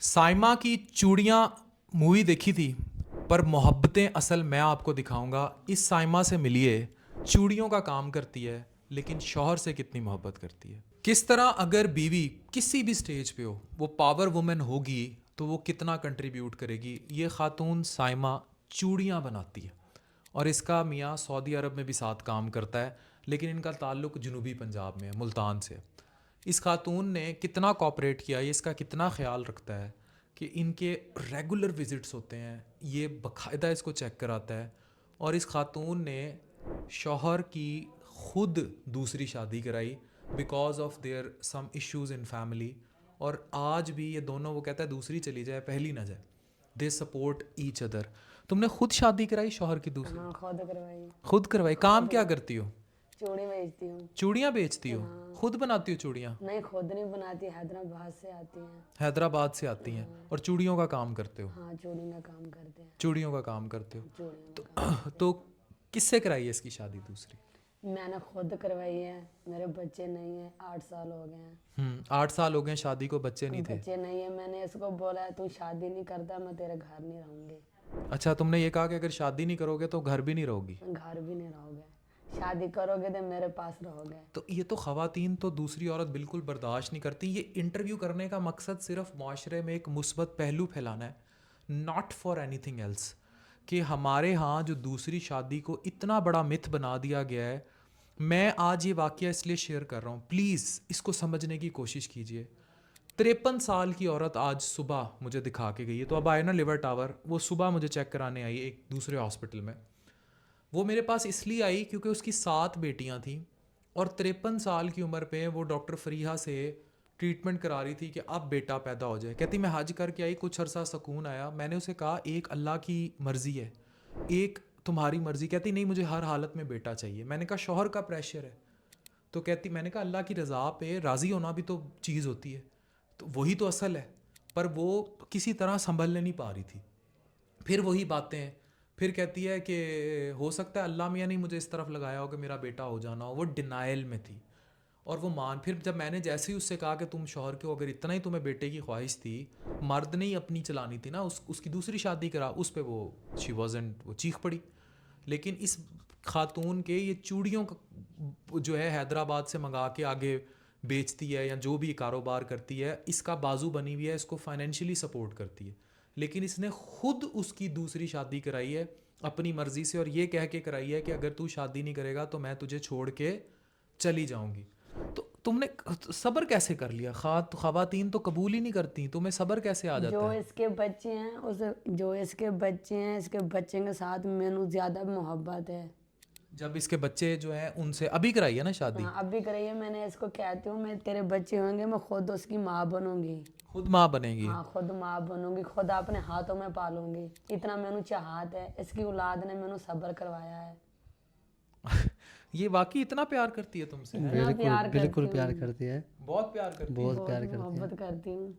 साइमा की चूड़ियाँ मूवी देखी थी, पर मोहब्बतें असल मैं आपको दिखाऊंगा। इस साइमा से मिलिए, चूड़ियों का काम करती है लेकिन शौहर से कितनी मोहब्बत करती है। किस तरह अगर बीवी किसी भी स्टेज पे हो वो पावर वुमन होगी तो वो कितना कंट्रीब्यूट करेगी। ये खातून साइमा चूड़ियाँ बनाती है और इसका मियाँ सऊदी अरब में भी साथ काम करता है, लेकिन इनका ताल्लुक जनूबी पंजाब में है, मुल्तान से। इस खातून ने कितना कॉपरेट किया, ये इसका कितना ख्याल रखता है कि इनके रेगुलर विजिट्स होते हैं, ये बाकायदा इसको चेक कराता है। और इस खातून ने शौहर की खुद दूसरी शादी कराई because of their some issues in family. और आज भी ये दोनों, वो कहता है दूसरी चली जाए पहली ना जाए, दे सपोर्ट ईच अदर। तुमने खुद शादी कराई शौहर की दूसरी? हाँ, खुद करवाई। खुद करवाई। काम क्या करती हो? चूड़ी बेचती हूँ। चूड़ियाँ बेचती हो? हाँ। खुद बनाती हो चूड़ियाँ? नहीं, खुद नहीं बनाती, हैदराबाद से आती हैं। हैदराबाद से आती हैं और चूड़ियों का काम करते हो? हाँ, चूड़ी का काम करते हैं। चूड़ियों का काम करते हो। चूड़ियों का काम। तो किससे कराई है इसकी शादी दूसरी? मैंने खुद करवाई है। मेरे बच्चे नहीं है, 8 साल हो गए हैं। 8 साल हो गए शादी को, बच्चे नहीं थे? बच्चे नहीं है। मैंने इसको बोला तू शादी नहीं करता, मैं तेरे घर नहीं रहूंगी। अच्छा, तुमने ये कहा कि अगर शादी नहीं करोगे तो घर भी नहीं रहोगी? घर भी नहीं रहोगे, शादी करोगे तो मेरे पास रहोगे। तो ये तो ख़वातीन तो दूसरी औरत बिल्कुल बर्दाश्त नहीं करती। ये इंटरव्यू करने का मकसद सिर्फ माशरे में एक मुस्बत पहलू फैलाना है, नॉट फॉर एनीथिंग एल्स। कि हमारे यहाँ जो दूसरी शादी को इतना बड़ा मिथ बना दिया गया है। मैं आज ये वाक़या इसलिए शेयर कर रहा हूँ, प्लीज़ इसको समझने की कोशिश कीजिए। 53 साल की औरत आज सुबह मुझे दिखा के गई है, तो अब आए ना लिवर टावर, वो सुबह मुझे चेक कराने आई एक दूसरे हॉस्पिटल में। वो मेरे पास इसलिए आई क्योंकि उसकी 7 बेटियां थीं और 53 साल की उम्र पे वो डॉक्टर फरीहा से ट्रीटमेंट करा रही थी कि अब बेटा पैदा हो जाए। कहती मैं हज करके आई, कुछ अरसा सुकून आया। मैंने उसे कहा एक अल्लाह की मर्ज़ी है, एक तुम्हारी मर्ज़ी। कहती नहीं, मुझे हर हालत में बेटा चाहिए। मैंने कहा शौहर का प्रेशर है। तो कहती, मैंने कहा अल्लाह की रज़ा पे राज़ी होना भी तो चीज़ होती है, तो वही तो असल है। पर वो किसी तरह संभलने नहीं पा रही थी। फिर वही बातें, फिर कहती है कि हो सकता है अल्लाह मियाँ ने मुझे इस तरफ लगाया हो कि मेरा बेटा हो जाना हो। वो डिनाइल में थी और वो फिर जब मैंने जैसे ही उससे कहा कि तुम शौहर के हो, अगर इतना ही तुम्हें बेटे की ख्वाहिश थी, मर्द ने ही अपनी चलानी थी ना, उसकी दूसरी शादी करा, उस पर वो शी वाज़न्ट, वो चीख पड़ी। लेकिन इस खातून के ये चूड़ियों का जो है हैदराबाद से मंगा के आगे बेचती है या जो भी कारोबार करती है, इसका बाजू बनी हुई है, इसको फाइनेंशियली सपोर्ट करती है। लेकिन इसने खुद उसकी दूसरी शादी कराई है अपनी मर्ज़ी से, और ये कह के कराई है कि अगर तू शादी नहीं करेगा तो मैं तुझे छोड़ के चली जाऊंगी। तो तुमने सब्र कैसे कर लिया? ख़वातीन तो कबूल ही नहीं करती, तुम्हें सब्र कैसे आ जाता जो है? इसके बच्चे हैं इसके बच्चे के साथ मैंने ज़्यादा मोहब्बत है। जब इसके बच्चे जो हैं उनसे अभी कराई है ना शादी? हाँ, अभी कराई है। मैंने इसको कहती हूँ मैं तेरे बच्चे होंगे, मैं खुद उसकी माँ बनूंगी। खुद माँ बनेगी? हाँ, खुद माँ बनूंगी, खुद अपने हाथों में पालूंगी। इतना मैंने चाहत है, इसकी औलाद ने मैंने सब्र करवाया है। ये वाकई इतना प्यार करती है तुमसे? है? इतना प्यार बिल्कुल करती प्यार हूँ, करती है, बहुत प्यार करती है। बहुत प्यार करती है। मोहब्बत करती हूँ।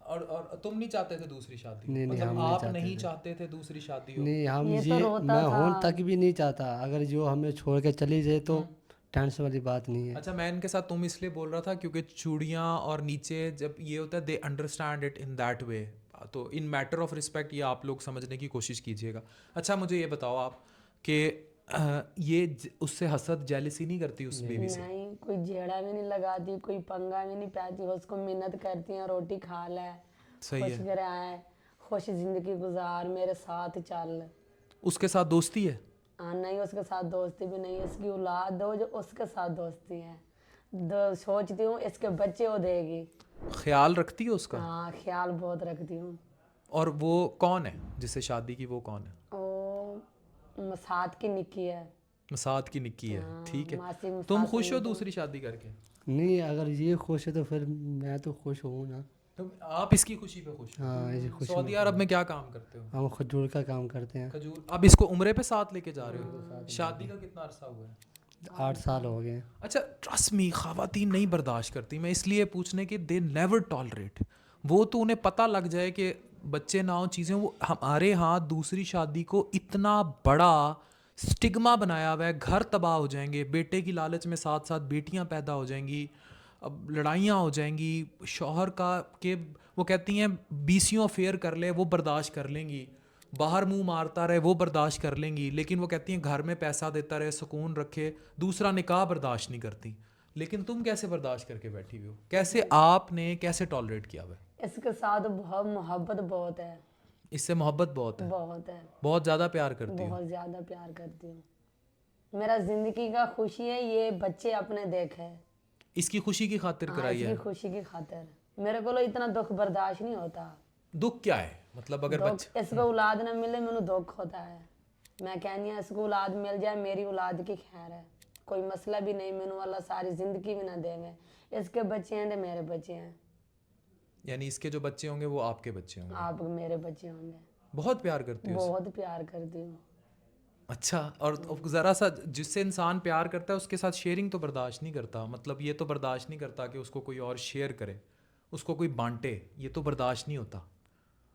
और तुम नहीं चाहते थे दूसरी शादी? नहीं, मतलब हम नहीं आप चाहते नहीं थे। चाहते थे दूसरी शादी हो? नहीं, हम ये तो रोता मैं था। होने तक भी नहीं चाहता। अगर जो हमें छोड़ के चली जाए तो टेंशन वाली बात नहीं है। अच्छा, मैं इनके साथ तुम इसलिए बोल रहा था क्योंकि चूड़ियाँ और नीचे जब ये होता है, they understand it in that way. तो इन मैटर ऑफ रिस्पेक्ट ये आप लोग समझने की कोशिश कीजिएगा। अच्छा, मुझे ये बताओ आप कि उससे हसद जेलसी नहीं करती उस बीवी से? नहीं, कोई जेड़ा भी नहीं लगाती, कोई पंगा भी नहीं पाती। उसको मिन्नत करती हैं रोटी खा ले, सही खुश है। रहे, खुश जिंदगी गुजार, मेरे साथ चल। उसके साथ दोस्ती है? हाँ, नहीं, उसके साथ दोस्ती भी नहीं। इसकी औलाद दो जो उसके साथ दोस्ती है। सोचती हूँ इसके बच्चे वो देगी। ख्याल रखती है उसका? हाँ, ख्याल बहुत रखती हूँ। और वो कौन है जिससे शादी की? वो कौन है? वो साथ की निक्की है। मसाद की निक्की है, ठीक है। मासी तुम मुसासी खुश हो तो- दूसरी शादी करके? नहीं, अगर ये खुश है तो फिर मैं तो खुश हूँ ना। तुम आप इसकी खुशी पे खुश हो? हाँ, ये खुश सऊदी अरब में क्या काम करते हो? हम खजूर का काम करते हैं। खजूर। अब इसको उम्रे पे साथ लेके जा रहे हो? शादी का कितना अरसा हुआ है? 8 साल हो गए। अच्छा, ट्रस्ट मी, ख़वातीन नहीं बर्दाश्त करती। मैं इसलिए पूछने की, दे नेवर टॉलरेट। वो तो उन्हें पता लग जाए कि बच्चे ना हो, चीज़ें, वो हमारे यहाँ दूसरी शादी को इतना बड़ा स्टिग्मा बनाया हुआ है। घर तबाह हो जाएंगे, बेटे की लालच में साथ साथ बेटियाँ पैदा हो जाएंगी। اب لڑائیاں ہو جائیں گی شوہر کا کہ وہ کہتی ہیں بیسیوں افیئر کر لے وہ برداشت کر لیں گی, باہر منہ مارتا رہے وہ برداشت کر لیں گی, لیکن وہ کہتی ہیں گھر میں پیسہ دیتا رہے سکون رکھے, دوسرا نکاح برداشت نہیں کرتی. لیکن تم کیسے برداشت کر کے بیٹھی ہوئی ہو, کیسے آپ نے کیسے ٹالریٹ کیا ہوا ہے؟ اس کے ساتھ بہت محبت بہت ہے, اس سے محبت بہت ہے, بہت ہے, بہت زیادہ پیار کرتی ہو. بہت زیادہ پیار کرتی ہوں. میرا زندگی کا خوشی ہے یہ بچے اپنے دیکھے, اس کی خوشی کی خاطر ہاں کرائی اس ہے. کی خوشی کی خاطر. میرے کو اتنا دکھ برداشت نہیں ہوتا. دکھ کیا ہے مطلب اگر دکھ اس کو اولاد نہ ملے مینوں دکھ ہوتا ہے. میں کہنی ہوں اس کو اولاد مل جائے میری اولاد کی خیر ہے, کوئی مسئلہ بھی نہیں, مینوں اللہ ساری زندگی بھی نہ دے میں. اس کے بچے ہیں میرے بچے ہیں, یعنی اس کے جو بچے ہوں گے وہ آپ کے بچے ہوں گے. آپ میرے بچے ہوں گے. بہت پیار کرتی ہو اسے. بہت پیار کرتی ہوں. اچھا, اور ذرا سا جس سے انسان پیار کرتا ہے اس کے ساتھ شیئرنگ تو برداشت نہیں کرتا, مطلب یہ تو برداشت نہیں کرتا کہ اس کو کوئی اور شیئر کرے, اس کو کوئی بانٹے, یہ تو برداشت نہیں ہوتا.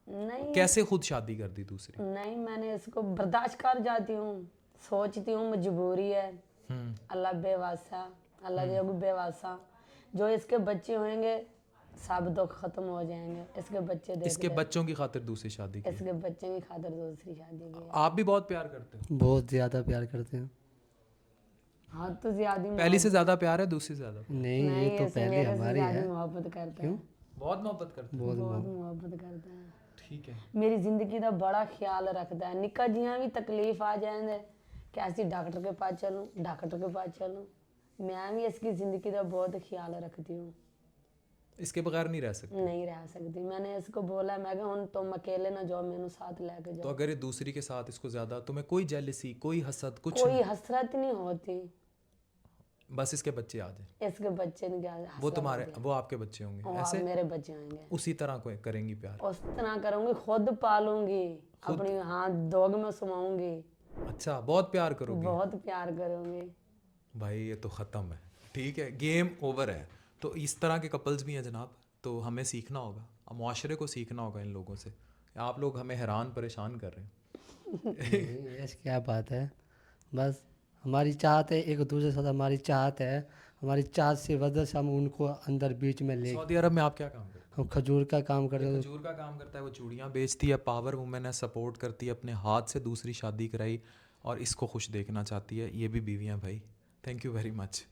نہیں کیسے خود شادی کر دی دوسری؟ نہیں, میں نے اس کو برداشت کر جاتی ہوں, سوچتی ہوں مجبوری ہے. اللہ بے واسطہ, اللہ جو بے واسطہ, جو اس کے بچے ہوئیں گے سب دکھ ختم ہو جائیں گے. اس کے بچے اس دیکھ کے بچوں کی خاطر دوسری شادی کی. اس کے بچے کی خاطر دوسری شادی کی ہے. آپ بھی بہت پیار کرتے ہو؟ بہت زیادہ پیار کرتے ہیں. ہاں تو زیادہ پہلی سے زیادہ پیار ہے دوسری سے زیادہ؟ نہیں یہ تو پہلے ہماری ہے. زیادہ محبت کرتا ہے, بہت محبت کرتے ہیں. بہت محبت کرتا ہے. ٹھیک ہے. میری زندگی کا بڑا خیال رکھتا ہے. نکا جیاں بھی تکلیف آ جائیں گے کیسی ڈاکٹر کے پاس چلوں, ڈاکٹر کے پاس چلوں. میں بھی اس کی زندگی کا بہت خیال رکھتی ہوں. اس کے بغیر نہیں رہ سکتے؟ نہیں رہ سکتی. میں نے اس کو بولا میں کہ ہن تم اکیلے نہ جاؤ, مینوں ساتھ لے کے تو جاؤ. اگر یہ دوسری کے ساتھ اس کو زیادہ, تمہیں کوئی جیلسی کوئی حسد کچھ کوئی حسرت نہیں ہوتی, بس اس کے بچے آ جائیں؟ اس کے بچے نہیں کیا وہ تمہارے, وہ آپ کے بچے ہوں گے ایسے میرے بچے ہوں گے. اسی طرح کوئی کریں گی پیار؟ اس طرح کروں گی, خود پالوں گی, اپنی ہاں دوگ میں سماؤں گی. اچھا, بہت پیار کرو گی. بہت پیار کروں گی. بھائی یہ تو ختم ہے. ٹھیک ہے, گیم اوور ہے. تو اس طرح کے کپلز بھی ہیں جناب, تو ہمیں سیکھنا ہوگا, معاشرے کو سیکھنا ہوگا ان لوگوں سے. آپ لوگ ہمیں حیران پریشان کر رہے ہیں. ایسی کیا بات ہے, بس ہماری چاہت ہے ایک دوسرے کے ساتھ, ہماری چاہت ہے, ہماری چاہت سے وجہ سے ہم ان کو اندر بیچ میں لے. سعودی عرب میں آپ کیا کام کرتے ہیں؟ ہم کھجور کا کام کرتے ہیں. کھجور کا کام کرتا ہے, وہ چوڑیاں بیچتی ہے, پاور وومن ہے, سپورٹ کرتی ہے, اپنے ہاتھ سے دوسری شادی کرائی اور اس کو خوش دیکھنا چاہتی ہے. یہ بھی بیویاں بھائی. Thank you very much.